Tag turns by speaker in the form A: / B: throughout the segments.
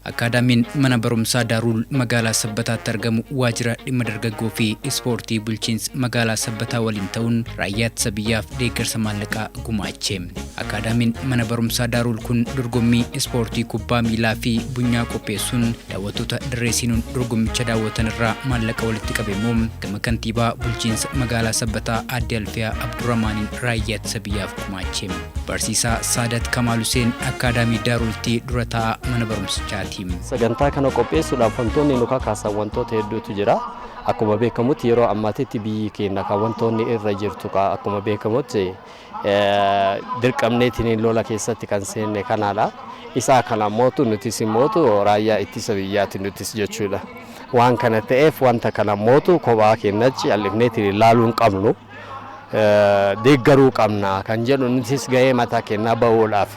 A: Akadamiin mana barumsaa Daarul magaalaa Sabbataatti argamu waajjira dhimma dargaggoo fi ispoortii bulchiinsa magaalaa Sabbataa waliin ta'uun raayyaa ittisa biyyaaf deeggarsa maallaqaa gumaache. Akadamiin mana barumsaa Daarul kun dorgommii ispoortii kubbaa miilaa fi bunyaa qopheessuun daawwattoota dirree seenuun dorgommicha daawwatan irraa maallaqa walitti qabeemmoo gama kantiibaa bulchiinsa magaalaa Sabbataa Aadde Alfiyaa Abdurrahmaaniin raayyaa ittisa biyyaaf gumaache. Barsiisaa Saadat Kamaal Huseen Akadamii Daarultii dura taa'aa mana barumsichaati.
B: Sagantaa kana qopheessuudhaaf wantoonni nu kakaasan wantoota hedduutu jira. Akkuma beekamutti yeroo ammaatitti biyyi keenya kan wantoonni irra jirtu akkuma beekamutti dirqamneetiin lola keessatti kan seenne kanaadha. Isaa kana mootu nutis mootu raayyaa ittisa biyyaati nutis jechuudha. Waan kana ta'eef wanta kana mootu kophaa keenyachi alifneetiin ilaaluu qabnu. Deeggaruu qabna kan jedhu nutis gahee mataa keenyaa bahuudhaaf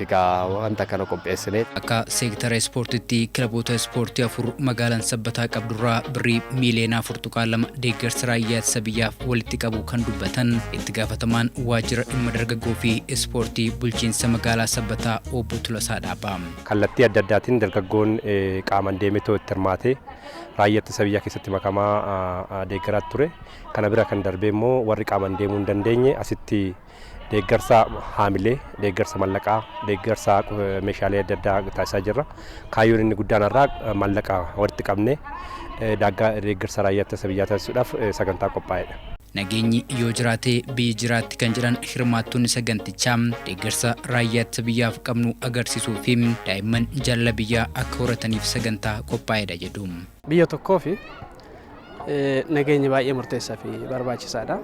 B: wanta kana qopheessine.
A: Akka seektara ispoortiitti kilaboota ispoortii 4 magaalaan Sabbataa qabdurraa birrii miiliyoona 4.2 deeggarsa raayyaa ittisa biyyaaf walitti qabu kan dubbatan itti gaafatamaan waajjira dhimma dargaggoo fi ispoortii bulchiinsa magaalaa Sabbataa Obbo Tulasaa Dhaabaa.
C: Kallattii adda addaatiin dargaggoon qaamaan deemetoo itti hirmaatee raayyaa ittisa biyyaa keessatti makamaa deeggaraa ture. Kana bira kan darbee immoo warri qaamaan deemuu hin dandeenye asitti deeggarsa haamilee, deeggarsa mallaqaa, deeggarsa meeshaalee adda addaa taasisaa jirra. Kaayyoon inni guddaan irraa mallaqa walitti qabne deeggarsa raayyaa ittisa biyyaa taasisuudhaaf sagantaa qophaa'edha.
A: Nageenyi yoo jiraate biyyi jiraatti kan jedhan hirmaattonni sagantichaa deeggarsa raayyaa ittisa biyyaaf qabnu agarsiisuu fi daa'imman jaalala biyyaa akka horataniif sagantaa qophaa'edha jedhu.
D: Biyya tokkoo fi nageenyi baay'ee murteessaa fi barbaachisaadha.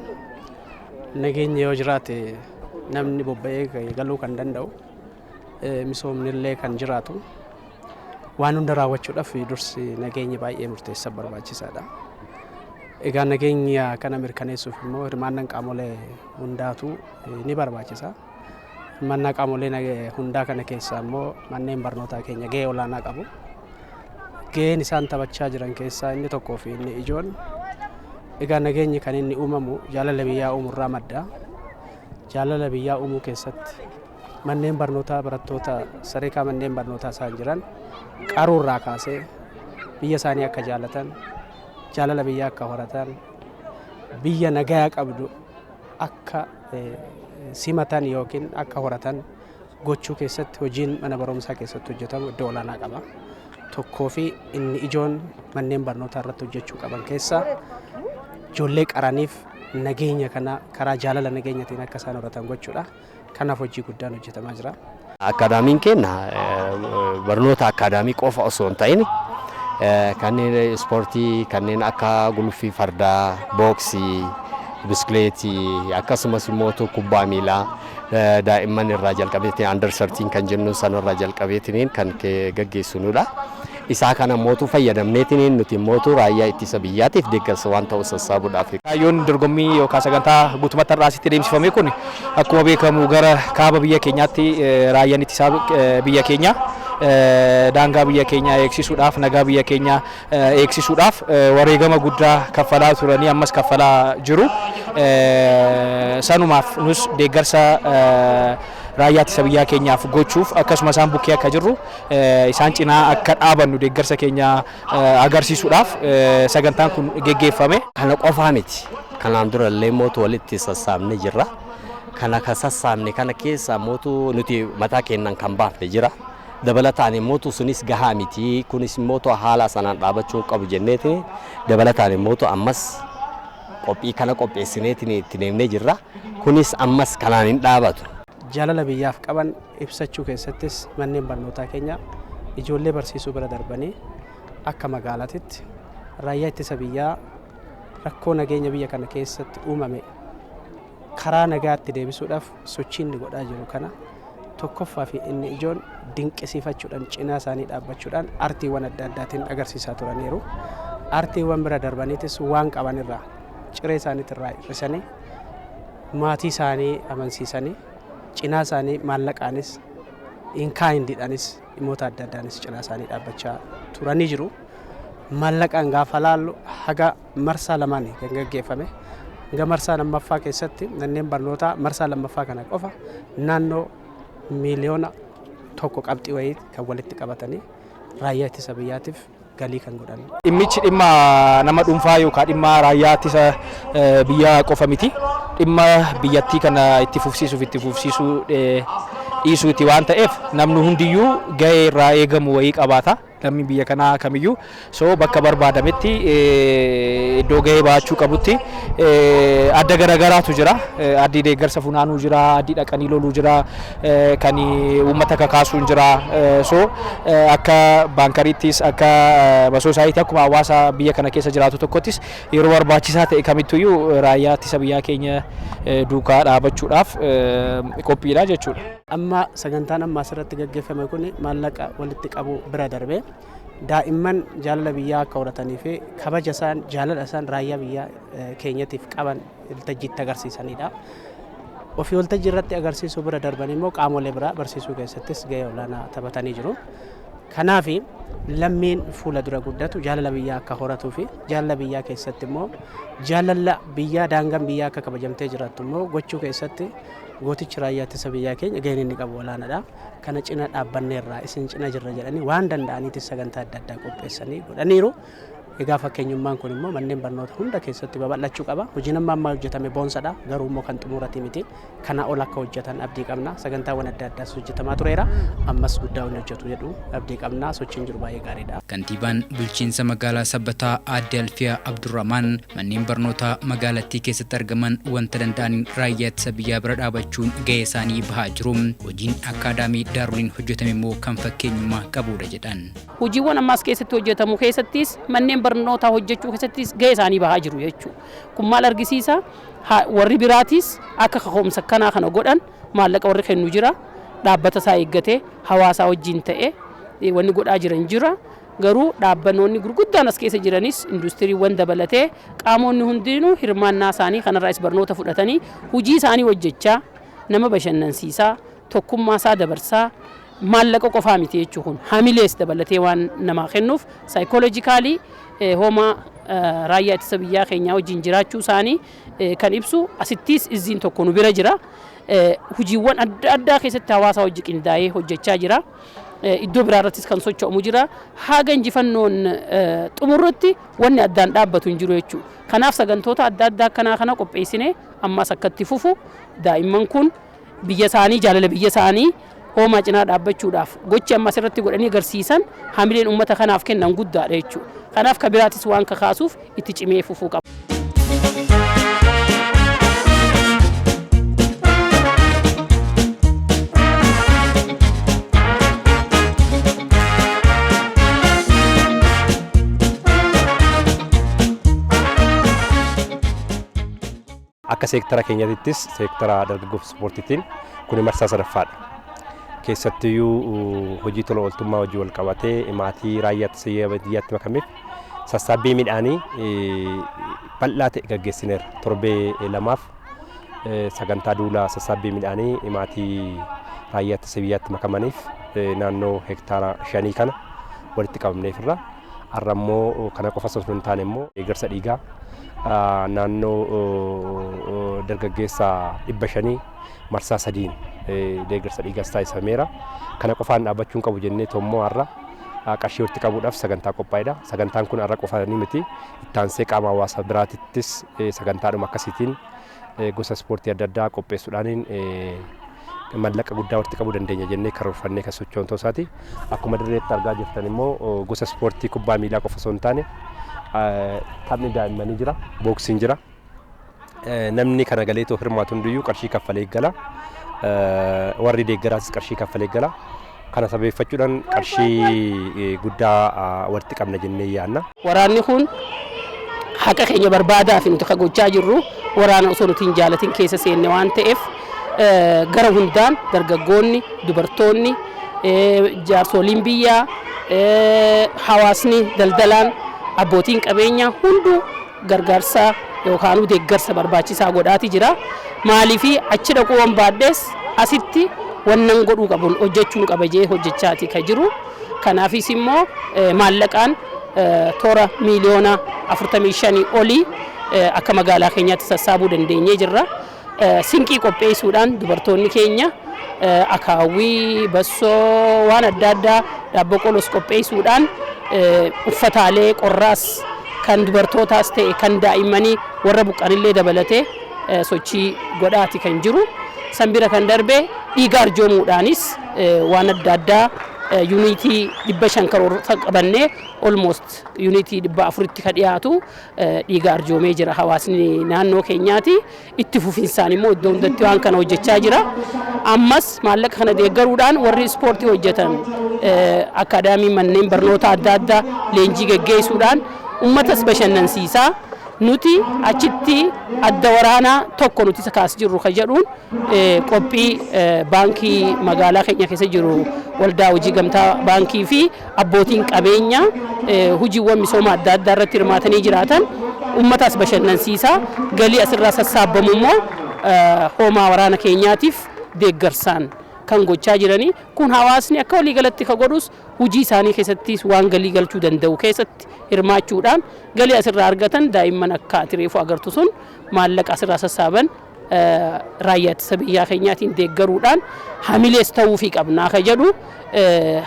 D: Nageenyi yoo jiraate namni bobba'ee galuu kan danda'u, misoomni illee kan jiraatu, waan hunda raawwachuudhaaf dursi nageenyi baay'ee murteessaa barbaachisaadha. Egaa nageenya kana mirkaneessuuf immoo hirmaannaan qaamolee hundaatu ni barbaachisa. Hirmaannaa qaamolee hundaa kana keessaa immoo manneen barnootaa keenya gahee olaanaa qabu. Gaheen isaan taphachaa jiran keessaa inni tokkoo fi inni ijoon egaa nageenyi kan inni uumamu jaalala biyyaa uumurraa madda. Jaalala biyyaa uumuu keessatti manneen barnootaa barattoota sadarkaa manneen barnootaa isaan jiran qaruurraa kaasee biyya isaanii akka jaalatan, jaalala biyyaa akka horatan, biyya nagaa qabdu akka simatan yookiin akka horatan gochuu keessatti hojiin mana barumsaa keessatti hojjetamu iddoo olaanaa qaba. Tokkoo fi inni ijoon manneen barnootaa irratti hojjechuu qaban keessaa ijoollee qaraniif nageenya kana karaa jaalala nageenyatiin akka isaan horatan gochuudha. Kanaaf hojii guddaan hojjetamaa jira.
B: Akadamiin keenya barnoota akadamii qofa osoo hin ta'in kanneen ispoortii kanneen akka guluffii fardaa, booksii, biskileetii akkasumas immoo kubbaa miilaa daa'imman irraa jalqabeetiin under 13 kan jennu sanarraa jalqabeetiin kan gaggeessinudha. Isaa kana mootu fayyadamneetiin nuti mootu raayyaa ittisa biyyaatiif deeggarsa waan ta'u sassaabuudhaaf.
D: Kaayyoon dorgommii yookaan sagantaa guutummaatti irraasitti deemsifame kun akkuma beekamu gara kaaba biyya keenyaatti raayyaan ittisaa biyya keenya daangaa biyya keenyaa eegsisuudhaaf nagaa biyya keenyaa eegsisuudhaaf wareegama guddaa kaffalaa turanii ammas kaffalaa jiru. Sanumaaf nus deeggarsa raayyaa ittisa biyyaa keenyaaf gochuuf akkasumas isaan bukkee akka jirru isaan cinaa akka dhaabannu deeggarsa keenya agarsiisuudhaaf sagantaan kun geggeeffame.
B: Kana qofaa miti. Kanaan dura illee mootu walitti sassaabne jirra. Kana ka sassaabne kana keessa mootu nuti mataa keenyaan kan baafne jira. Dabalataan mootu sunis gahaa miti. Kunis mootu haala sanaan dhaabachuu qabu jenneeti. Dabalataan mootu ammas qophii kana qopheessineetiin itti deemnee jirra. Kunis ammas kanaan hin dhaabatu.
D: Jaalala biyyaaf qaban ibsachuu keessattis manneen barnootaa keenya ijoollee barsiisuu bira darbanii akka magaalaatti raayyaa ittisa biyyaa rakkoo nageenya biyya kana keessatti uumame karaa nagaatti deebisuudhaaf sochii inni godhaa jiru kana tokkoffaa fi inni ijoon dinqisiifachuudhaan cinaa isaanii dhaabbachuudhaan artiiwwan adda addaatiin agarsiisaa turaniiru. Artiiwwan bira darbaniitis waan qabanirraa ciree isaaniitirraa hir'isanii maatii isaanii amansiisanii cinaa isaanii maallaqaanis inkaayindiidhaanis dhimmoota adda addaanis cinaa isaanii dhaabbachaa turanii jiru. Maallaqaan gaafa laallu haga marsaa lamaan kan gaggeeffame. Hanga marsaa lammaffaa keessatti manneen barnootaa marsaa lammaffaa kana qofa naannoo miliyoona 1 qabxii wayii kan walitti qabatanii raayyaa ittisa biyyaatiif galii kan godhan.
E: Dhimmichi dhimma nama dhuunfaa yookaan dhimma raayyaa ittisa biyyaa qofa miti. Dhimma biyyattii kana itti fufsiisuu dhiisuuti waan ta'eef namni hundiyyuu gahee irraa eegamu wayii qabaata. Namni biyya kanaa kamiyyuu bakka barbaadametti iddoo gahee bahachuu qabutti adda garagaraatu jira. Addii deeggarsa funaanuu jira, addii dhaqanii loluu jira, kan uummata kakaasuun jira. Akka baankariittis akka soosaayitii akkuma hawaasa biyya kana keessa jiraatu tokkottis yeroo barbaachisaa ta'e kamittuyyuu raayyaa ittisa biyyaa keenya duukaa dhaabachuudhaaf qophiidha jechuudha.
D: Amma sagantaan amma asirratti gaggeeffame kun maallaqa walitti qabu bira darbee daa'imman jaalala biyyaa akka horatanii fi kabaja isaan jaalala isaan raayyaa biyyaa keenyatiif qaban waltajjiitti agarsiisanidha. Ofii waltajjii irratti agarsiisuu bira darban immoo qaamolee biraa barsiisuu keessattis gahee olaanaa taphatanii jiru. Kanaaf lammiin fuula dura guddatu jaalala biyyaa akka horatuu fi jaalala biyyaa keessatti immoo jaalala biyyaa daangaan biyyaa akka kabajamtee jiraattu immoo gochuu keessatti gootichi raayyaa ittisa biyyaa keenya gaheen inni qabu olaanaadha. Kana cina dhaabbanneerraa isin cina jirra jedhanii waan danda'aniitis sagantaa adda addaa qopheessanii godhaniiru. Egaa fakkeenyummaan kun immoo manneen barnoota hunda keessatti babal'achuu qaba. Hojiin amma hojjetame boonsadha. Garuu immoo kan xumurati miti. Kana ol akka hojjetan abdii qabna. Sagantaawwan adda addaas hojjetamaa tureera. Ammas guddaa waan hojjetu jedhu abdii qabna. Sochiin jiru baay'ee gaariidha.
A: Kantiibaan bulchiinsa magaalaa Sabbataa Aadde Alfiyaa Abdurrahmaan manneen barnootaa magaalattii keessatti argaman wanta danda'aniin raayyaa ittisa biyyaa bira dhaabachuun gahee isaanii bahaa jiru. Hojiin akaadaamii Daaruliin hojjetame immoo kan fakkeenyummaa qabudha jedhan.
F: Hojiiwwan ammas keessatti hojjetamu keessattis manneen barnootaa hojjechuu keessattis gahee isaanii bahaa jiru jechuudha. Kun maal argisiisa? Warri biraatis akka kaka'umsa kanaa kana godhan maallaqa warri kennu jira. Dhaabbata isaa eeggatee hawaasaa wajjin ta'ee wanni godhaa jiran jira. Garuu dhaabbannoonni gurguddaan as keessa jiranis industiriiwwan dabalatee qaamonni hundinuu hirmaannaa isaanii kanarraas barnoota fudhatanii hojii isaanii hojjechaa nama bashannansiisaa tokkummaa isaa dabarsaa maallaqa qofaa miti jechuun hamilees dabalatee waan namaa kennuuf saayikooloojikaalii hooma raayyaa ittisa biyyaa keenyaa wajjin jiraachuu isaanii kan ibsu asittis izziin tokko nu bira jira. Hojiiwwan adda addaa keessatti hawaasa wajjin qindaa'ee hojjechaa jira. Iddoo biraarrattis kan socho'amu jira. Haga injifannoon xumurratti wanni addaan dhaabbatu hin jiru jechuudha. Kanaaf sagantoota adda addaa akkanaa kana qopheessine ammas akkatti fufu daa'imman kun biyya isaanii jaalala biyya isaanii hooma cinaa dhaabbachuudhaaf gochi ammas irratti godhanii agarsiisan hamileen uummata kanaaf kennan guddaadha jechuudha. Kanaaf kan biraatis waan kakaasuuf itti cimee fufuu qaba.
C: Akka seektara keenyattis seektara dargaggoof ispoortiitiin kun marsaa sadaffaadha. Keessattiyyuu hojii tola ooltummaa hojii wal qabatee maatii raayyaa ittisa biyyaatti makameef sassaabbii midhaanii bal'aa ta'e gaggeessineera. Torbee lamaaf sagantaa duulaa sassaabbii midhaanii maatii raayyaa ittisa biyyaatti makamaniif naannoo hektaara 5 kana walitti qabamneefirra. Har'a immoo kana qofa osoo hin taane immoo deeggarsa dhiigaa naannoo dargaggeessa 500 marsaa 3 deeggarsa dhiigaas taasifameera. Kana qofaan dhaabbachuun qabu jennee tommoo har'a qarshii walitti qabuudhaaf sagantaa qophaa'edha. Sagantaan kun har'a qofa ni miti. Ittaansee qaama hawaasaa biraatittis sagantaadhuma akkasiitiin gosa ispoortii adda addaa qopheessuudhaaniin mallaqa guddaa walitti qabuu dandeenya jennee karoorfannee kan socho'an ta'uu isaati. Akkuma dirreetti argaa jirtan immoo gosa ispoortii kubbaa miilaa qofa osoo hin taane taphni daa'immanii jira, booksiin jira. Namni kana galeetoo hirmaatu hundiyyuu qarshii kaffalee eeggala. Warri deeggaraas qarshii kaffalee eeggala. Kana sababeeffachuudhaan qarshii guddaa walitti qabna jennee yaadna.
F: Waraanni kun haqa keenya barbaadaaf nuti kan gochaa jirru waraana osoo nuti hin jaalatin keessa seenne waan ta'eef gara hundaan dargaggoonni, dubartoonni, jaarsoliin biyyaa, hawaasni, daldalaan, abbootiin qabeenyaa hunduu gargaarsaa yookaan deeggarsa barbaachisaa godhaati jira. Maaliif achi dhaquu waan baadhees asitti wannan godhuu qabu hojjechuun qaba jee hojjechaati ka jiru. Kanaafis immoo maallaqaan toora miliyoona 45 olii akka magaalaa keenyaatti sassaabuu dandeenyee jirra. Sinqii qopheessuudhaan dubartoonni keenya akaawwii bassoo waan adda addaa daabboo qolos qopheessuudhaan uffataalee qorraas kan dubartootaas ta'e kan daa'immanii warra buqqanillee dabalatee sochii godhaati kan jiru. Sanbira kan darbe dhiiga arjoomuudhaanis waan adda addaa yuunitii 500 karoora qabannee almost yuunitii 400tti ka dhiyaatu dhiiga arjoomee jira. Hawaasni naannoo keenyaati itti fufinsaan immoo iddoo hundatti waan kana hojjechaa jira. Ammas maallaqa kana deeggaruudhaan warri ispoortii hojjetan akaadaamii manneen barnoota adda addaa leenjii geggeessuudhaan uummatas bashannansiisaa. Nuti achitti adda waraanaa tokko nuti kaas jirru ka jedhuun qophii baankii magaalaa keenya keessa jiru waldaa hojii gamtaa baankii fi abbootiin qabeenya hojiiwwan misooma adda addaa irratti hirmaatanii jiraatan uummatas bashannansiisaa. Galii asirraa sassaabamu immoo hoomaa waraana keenyaatiif deeggarsaan kan gochaa jiranii. Kun hawaasni akka walii galatti ka godhus hojii isaanii keessattis waan galii galchuu danda'u keessatti hirmaachuudhaan galii asirraa argatan daa'imman akka ati reefu agartu sun maallaqa asirraa sassaaban raayyaa ittisa biyyaa keenyaatiin deeggaruudhaan hamilees ta'uufii qabnaa ka jedhu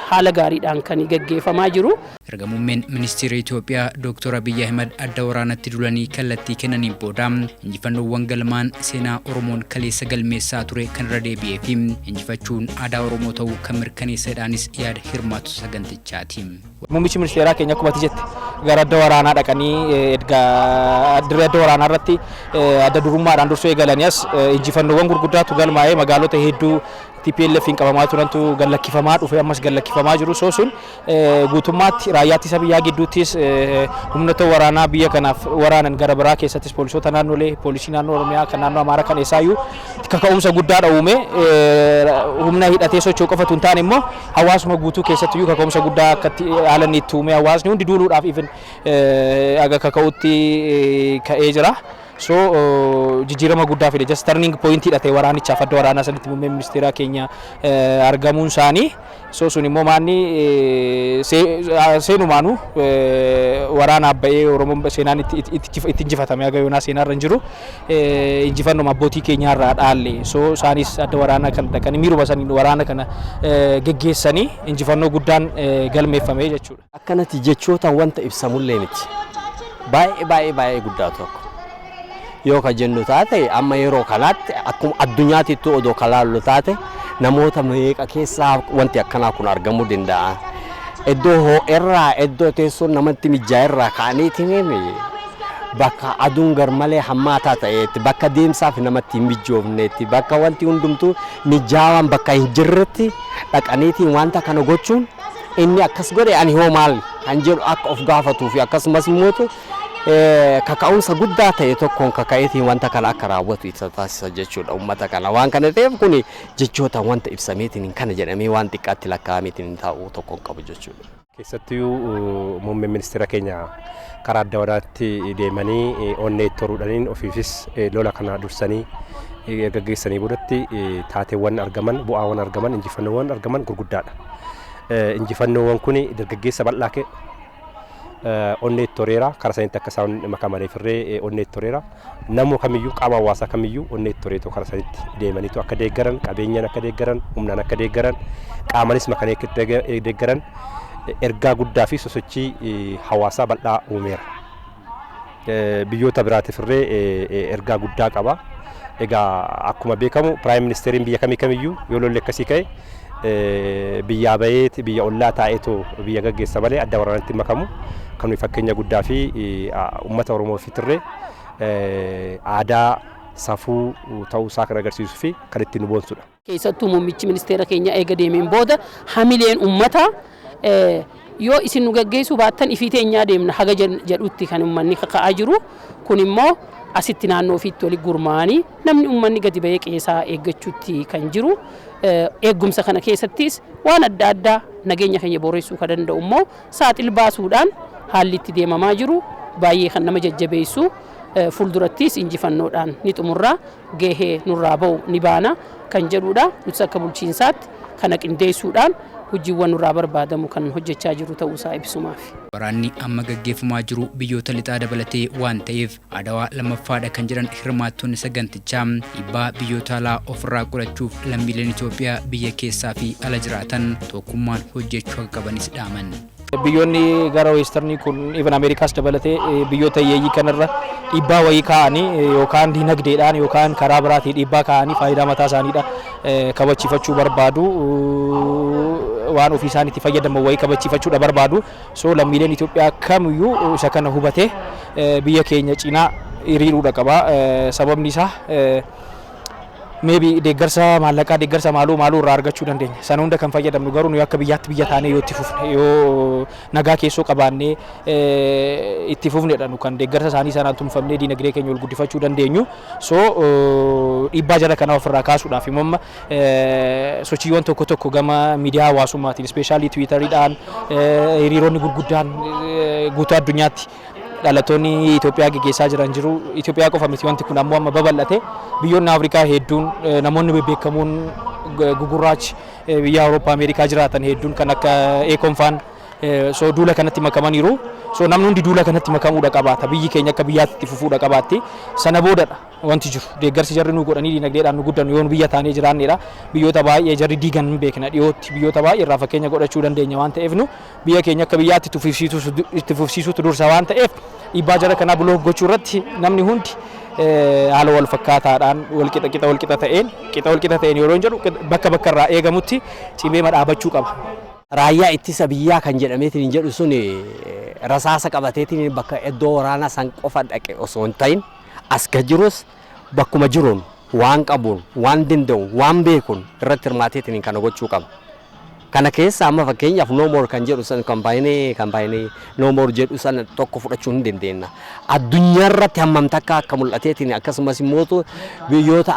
F: haala gaariidhaan kan gaggeeffamaa jiru.
A: Erga muummeen ministeera Itoophiyaa Dr. Abiy Ahmed adda waraanatti dulanii kallattii kennaniin booda injifannoowwan galmaan seenaa Oromoon kaleessa galmeessaa ture kan irra deebi'ee fi injifachuun aadaa Oromoo ta'uu kan mirkaneessadhaanis yaada hirmaatu sagantichaati.
E: Muummichi ministeeraa keenya akkuma jette gara adda waraanaa dhaqanii adda waraanaa irratti adda durummaadhaan dursoo eegalaniis injifannoowwan gurguddaatu galmaa'ee magaalota hedduu TPLF qabamaa turantu gallakkifamaa dhufe ammas gallakkifamaa jiru. Sun guutummaatti raayyaa ittisa biyyaa gidduuttis humnoota waraanaa biyya kanaaf waraanan gara biraa keessattis poolisoota naannolee poolisii naannoo Oromiyaa kan naannoo Amaaraa kan eessaayyuu kaka'umsa guddaadha uume. Humna hidhatee socho'u qofatu hin taane immoo hawaasuma guutuu keessattiyyuu kaka'umsa guddaa akkatti haalan itti uume hawaasni hundi duuluudhaaf aga kaka'utti ka'ee jira. So jijjiirama guddaa fide just turning point hidhatee waraanichaaf adda waraanaa sanitti muummee ministeeraa keenya argamuun isaanii. So sun immoo maanni seenumaanu waraana abba'ee Oromoon seenaan itti injifatame aga yoonaa seenaarra hin jiru injifannoo abbootii keenyaarraa dhaalle. So isaanis adda waraanaa kan dhaqanii miiruma saniin waraana kana geggeessanii injifannoo guddaan galmeeffame jechuudha.
B: Akkanatti jechoota wanta ibsamullee miti. Baay'ee guddaa tokko. Yoo ka jennu taate amma yeroo kanaatti akkuma addunyaatti odoo kalaallu taate namoota meeqa keessaa wanti akkanaa kun argamuu danda'a. Iddoo ho'erraa iddoo teessoon namatti mijaa'e irraa ka'aniitiin bakka aduun garmalee hammaataa ta'etti bakka deemsaaf namatti hin mijoofnetti bakka wanti hundumtuu mijaawaan bakka hin jirretti dhaqaniitiin wanta kana gochuun inni akkas godhe ani hoo maal kan jedhu akka of gaafatuu fi akkasumas immoo kaka'umsa guddaa ta'e tokkoon kaka'eetiin wanta kana akka raawwatu isa taasisa jechuudha uummata kana. Waan kana ta'eef kun jechoota wanta ibsameetiin kana jedhamee waan xiqqaatti lakkaa'ameetiin taa'uu tokkoon qabu jechuudha.
C: Keessattuu muummeen ministeera keenya karaa adda waraanaatti deemanii onnee toruudhaaniin ofiifis lola kana dursanii gaggeessanii boodatti taateewwan argaman bu'aawwan argaman injifannoowwan argaman gurguddaadha. Injifannoowwan kun dargaggeessa bal'aa onnee toreera karaa sanitti akka isaan makamanii firree onnee toreera namoo kamiyyuu qaama hawaasaa kamiyyuu onnee toreetu karaa sanitti deemaniitu akka deeggaran qabeenyaan akka deeggaran humnaan akka deeggaran qaamanis makanii akka deeggaran ergaa guddaa fi sosochii hawaasaa bal'aa uumeera. Biyyoota biraatiif firree ergaa guddaa qaba. Egaa akkuma beekamu piraayim ministeeriin biyya kamiyyuu yoo lolli akkasii ka'e biyya bayeeti biyya ollaa taa'eetu biyya gaggeessa malee adda waraanatti makamu kan fakkeenya guddaa fi uummata Oromoo fi turre aadaa safuu ta'uu isaa kan agarsiisuu fi kan ittiin nu boonsudha.
F: Keessattuu muummichi ministeera keenya eega deemeen booda hamileen uummata yoo isin nu gaggeessuu baattan ifii teenyaa deemna haga jedhutti kan uummanni kaka'aa jiru. Kun immoo asitti naannoo ofiitti wali gurmaa'anii namni uummanni gadi ba'ee qeesaa eeggachuutti kan jiru. Eeggumsa kana keessattis waan adda addaa nageenya keenya boreessuu kan danda'u immoo saaxil baasuudhaan haalli itti deemamaa jiru baay'ee kan nama jajjabeessu. fuuldurattis injifannoodhaan ni xumurra gahee nurraa ba'u ni baana kan jedhudha. Nuti akka bulchiinsaatti kana qindeessuudhaan hojiiwwan nurraa barbaadamu kan hojjechaa jiru ta'uusaa ibsumaaf.
A: Waraanni amma gaggeeffamaa jiru biyyoota lixaa dabalatee waan ta'eef Adawaa lammaffaadha kan jedhan hirmaattonni sagantichaa dhiibbaa biyyoota alaa ofirraa qolachuuf lammiileen Itoophiyaa biyya keessaa fi ala jiraatan tokkummaan hojjechuu akka qabanis dhaaman.
E: Biyyoonni gara weestarnii kun even Ameerikaas dabalatee biyyoota hiyyeeyyii kanarra dhiibbaa wayii kaa'anii yookaan dinagdeedhaan yookaan karaa biraatiin dhiibbaa kaa'anii faayidaa mataa isaaniidha kabachiifachuu barbaadu. Waan ofii isaaniitti fayyadaman wayii kabachiifachuudha barbaadu. So lammiileen Itoophiyaa kamiyyuu isa kana hubatee biyya keenya cinaa hiriiruudha qaba. Sababni isaa maybe deeggarsa maallaqaa deeggarsa maaluu irraa argachuu dandeenya. Sana hunda kan fayyadamnu garuu nu akka biyyaatti biyya taanee yoo itti fufne yoo nagaa keessoo qabaannee itti fufnedha nu kan deeggarsa isaanii sanaan tumfamnee diinagdee keenya ol guddifachuu dandeenyu. So dhiibbaa jara kanaa ofirraa kaasuudhaaf immoo sochiiwwan tokko gama miidiyaa hawaasummaatiin ispeeshaalii tiwiitariidhaan hiriironni gurguddaan guutuu addunyaatti dhalattoonni Itoophiyaa gaggeessaa jiran jiru. Itoophiyaa qofa miti wanti kun ammoo amma babal'ate biyyoonni Afrikaa hedduun namoonni beekamoon gugurraachi biyya Awurooppaa Ameerikaa jiraatan hedduun kan akka Ekonfaan so duula kanatti makamaniiru. So namni hundi duula kanatti makamuudha qabaata. Biyyi keenya akka biyyaatti fufuudha qabaatti. Sana boodadha wanti jiru. Deeggarsi jarri nu godhanii diinagdeedhaan nu guddan yoo biyya taanee jiraannedha. Biyyoota baay'ee jarri diigan hin beekna dhiyootti biyyoota baay'ee irraa fakkeenya godhachuu dandeenya waan ta'eef nu biyya keenya akka biyyaatti itti fufsiisuutu dursa waan ta'eef dhiibbaa jara kanaa buloo gochuu irratti namni hundi haala wal fakkaataadhaan qixa ta'een yeroo jedhu bakka irraa eegamutti cimee madhaabachuu qaba.
B: Raayyaa ittisa biyyaa kan jedhameetiin jedhu sun rasaasa qabateetiin bakka iddoo waraanaa san qofa dhaqe osoo hin ta'in as jirus bakkuma jiruun waan qabuun waan danda'uun waan beekuun irratti hirmaateetiin kana gochuu qaba. Kana keessa amma fakkeenyaaf no more kan jedhu san kaampaayinii no more jedhu san tokko fudhachuu hin dandeenya. Addunyaa irratti hammam takka akka mul'ateetiin akkasumas immoo biyyoota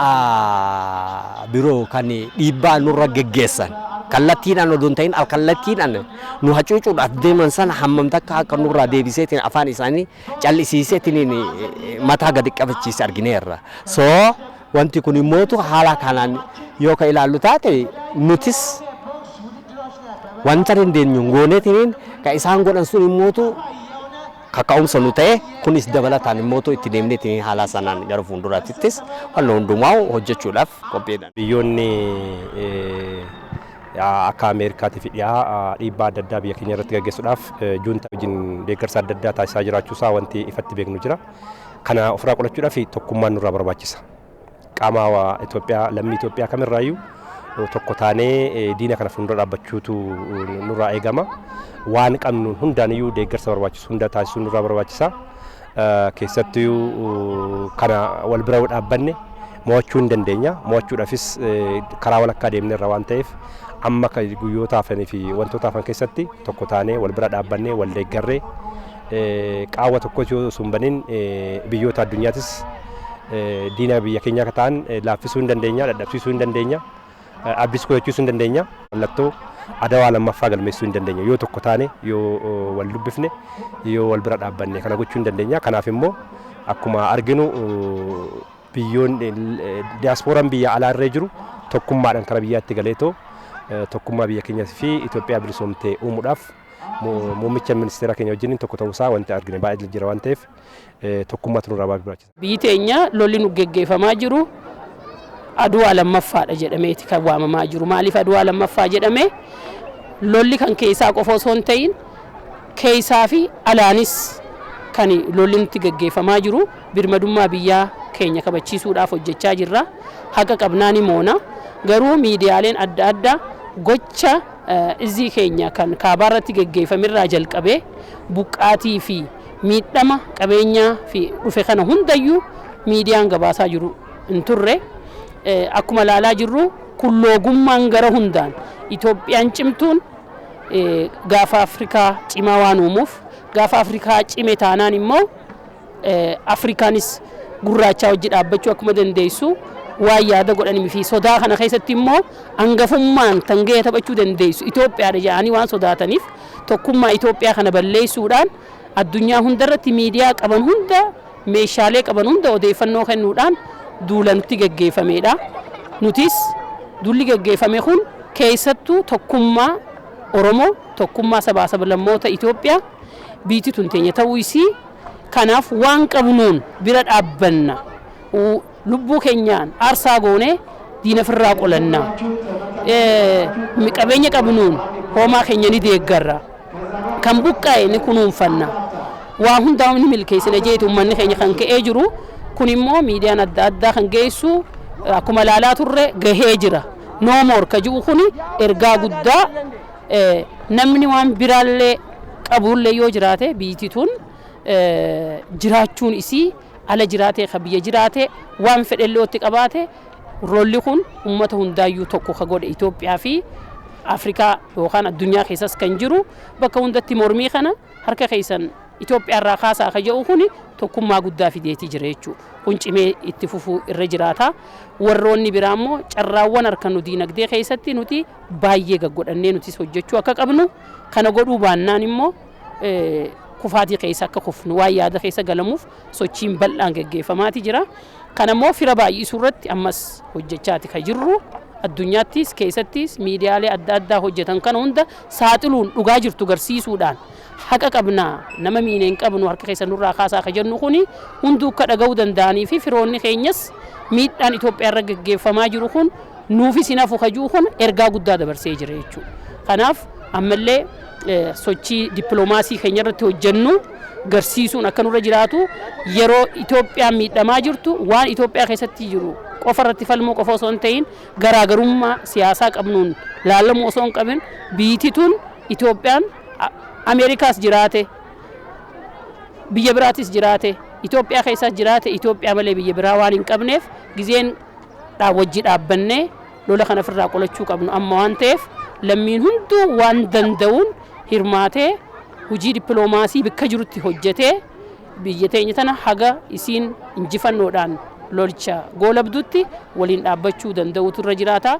B: biroo kan dhiibbaa nurra geggeessan kallattiidhaan odoo hin ta'in alkallattiidhaan nu hacuucuudhaaf deeman sana hammam takka akka nurraa deebiseetiin afaan isaanii callisiiseetiin mataa gadi qabachiise argineerra. So wanti kun immoo haala kanaan yoo ka ilaallu taate nutis wanta dandeenyu gooneetiin ka isaan godhan sun immoo kaka'umsa nu ta'e kunis dabalataan immoo itti deemneetiin haala sanaan gara fuulduraattis waan hundumaa hojjechuudhaaf qophiidha.
C: Biyyoonni akka Ameerikaatii fi dhiibbaa adda addaa biyya keenya irratti gaggeessuudhaaf juuntaa wajjin deeggarsa adda addaa taasisaa jiraachuusaa wanti ifatti beeknu jira. Kana ofirraa qolachuudhaaf tokkummaan nurraa barbaachisa. Qaama Itoophiyaa lammii Itoophiyaa kamirraayyuu tokko taanee diina kana fuuldura dhaabbachuutu nurraa eegama. Waan qabnu hundaaniyyuu deeggarsa barbaachisu hunda taasisuu nurraa barbaachisa. Keessattuu kana wal bira dhaabbanne mo'achuu hin dandeenya. Mo'achuudhaafis karaa walakkaa deemneerra waan ta'eef amma guyyoota hafanii fi wantoota hafan keessatti tokko taanee wal bira dhaabbannee wal deeggarree qaawwa tokkos yoo sun baniin biyyoota addunyaatis diina biyya keenyaa akka ta'an laaffisuu hin dandeenya, dadhabsiisuu hin dandeenya, abbisuu gochuus hin dandeenya. Mallattoo Adawaa lammaffaa galmeessuu hin dandeenya yoo tokko taane yoo wal dubbifne yoo wal bira dhaabbanne kana gochuu hin dandeenya. Kanaaf immoo akkuma arginu biyyoon diyaaspooraan biyya alaa irra jiru tokkummaadhaan karaa biyyaatti galeetoo tokkummaa biyya keenyaa fi Itoophiyaa bilisoomtee uumuudhaaf muummicha ministeera keenya wajjin tokko ta'uusaa wanti argine baay'ee jira waan ta'eef tokkummaatu nurraa barbaachisa.
F: Biyyi teenya lolli nu geggeeffamaa jiru Adawaa lammaffaadha jedhameeti kan waamamaa jiru. Maaliif Adawaa lammaffaa jedhame? Lolli kan keessaa qofa osoo hin ta'in keessaa fi alaanis kan lolli nutti geggeeffamaa jiru. Birmadummaa biyyaa keenya kabachiisuudhaaf hojjechaa jirra. Haqa qabnaan moona. Garuu miidiyaaleen adda addaa gocha izii keenya kan kaabaarratti geggeeffamirraa jalqabee buqqaatii fi miidhama qabeenyaa fi dhufe kana hundayyuu miidiyaan gabaasaa jiru hin turre. Akkuma laalaa jirru kulloogummaan gara hundaan Itoophiyaan cimtuun gaafa Afrikaa cimaa waan uumuuf gaafa Afrikaa cime taanaan immoo Afrikaanis gurraachaa hojii dhaabbachuu akkuma dandeessu waan yaada godhanii fi sodaa kana keessatti immoo hangafummaan tangee taphachuu dandeessu Itoophiyaadha jedhanii waan sodaataniif tokkummaa Itoophiyaa kana balleessuudhaan addunyaa hundarratti miidiyaa qaban hunda meeshaalee qaban hunda odeeffannoo kennuudhaan duula nutti gaggeeffameedha. Nutis duulli gaggeeffame kun keessattuu tokkummaa Oromoo, tokkummaa sabaa sablammoota Itoophiyaa biitii tunteenya ta'uu isii kanaaf waan qabnuun bira dhaabbanna. Lubbuu keenyaan aarsaa goonee diina firraa qolanna. Qabeenya qabnuun hoomaa keenya ni deeggarra. Kan buqqaa'e ni kunuunfanna. Waa hundaa ni milkeessina jeetu uummanni keenya kan ka'ee jiru. Kun immoo miidiyaan adda addaa kan geessu akkuma ilaalaa turre gahee jira. No more ka jiru kuni ergaa guddaa namni waan biraallee qabullee yoo jiraate biitii tun jiraachuun isii ala jiraate ka biyya jiraate waan fedhellee otti qabaate rolli kun uummata hundaayyuu tokko ka godhe Itoophiyaa fi Afrikaa yookaan addunyaa keessas kan jiru bakka hundatti mormii kana harka keessan Itoophiyaa irraa kaasaa ka jedhu kuni tokkummaa guddaa fideetii jira jechuudha. Kun cimee itti fufuu irra jiraata. Warroonni biraa immoo carraawwan harka nu diinagdee keessatti nuti baay'ee gaggodhannee nutis hojjechuu akka qabnu kana godhuu baannaan immoo kufaatii keessa akka kufnu waan yaada keessa galamuuf sochiin bal'aan gaggeeffamaati jira. Kana immoo fira baay'isuu irratti ammas hojjechaati ka jirru. Addunyaattis keessattis miidiyaalee adda addaa hojjetan kana hunda saaxiluun dhugaa jirtu garsiisuudhaan haqa qabnaa nama miineen qabnu harka keessa nurraa kaasaa ka jennu kuni hunduu akka dhaga'uu danda'anii fi firoonni keenyas miidhaan Itoophiyaa irra gaggeeffamaa jiru kun nuufis hin hafu kajuu kun ergaa guddaa dabarsee jira jechuudha. Kanaaf ammallee sochii dippiloomaasii keenya irratti hojjennu garsiisuun akka nurra jiraatu yeroo Itoophiyaan miidhamaa jirtu waan Itoophiyaa keessatti jiru qofa irratti falmuu qofa osoo hin ta'in garaagarummaa siyaasaa qabnuun laalamuu osoo hin qabin biitituun Itoophiyaan Ameerikaas jiraate biyya biraatis jiraate Itoophiyaa keessas jiraate Itoophiyaa malee biyya biraa waan hin qabneef gizeen wajji dhaabbannee lola kana ofirraa qolachuu qabnu amma waan ta'eef lammiin hunduu waan danda'uun hirmaatee hojii dippiloomaasii bakka jirutti hojjetee biyya teenya tana haga isiin injifannoodhaan lolcha goolabdutti waliin dhaabbachuu danda'utu irra jiraata.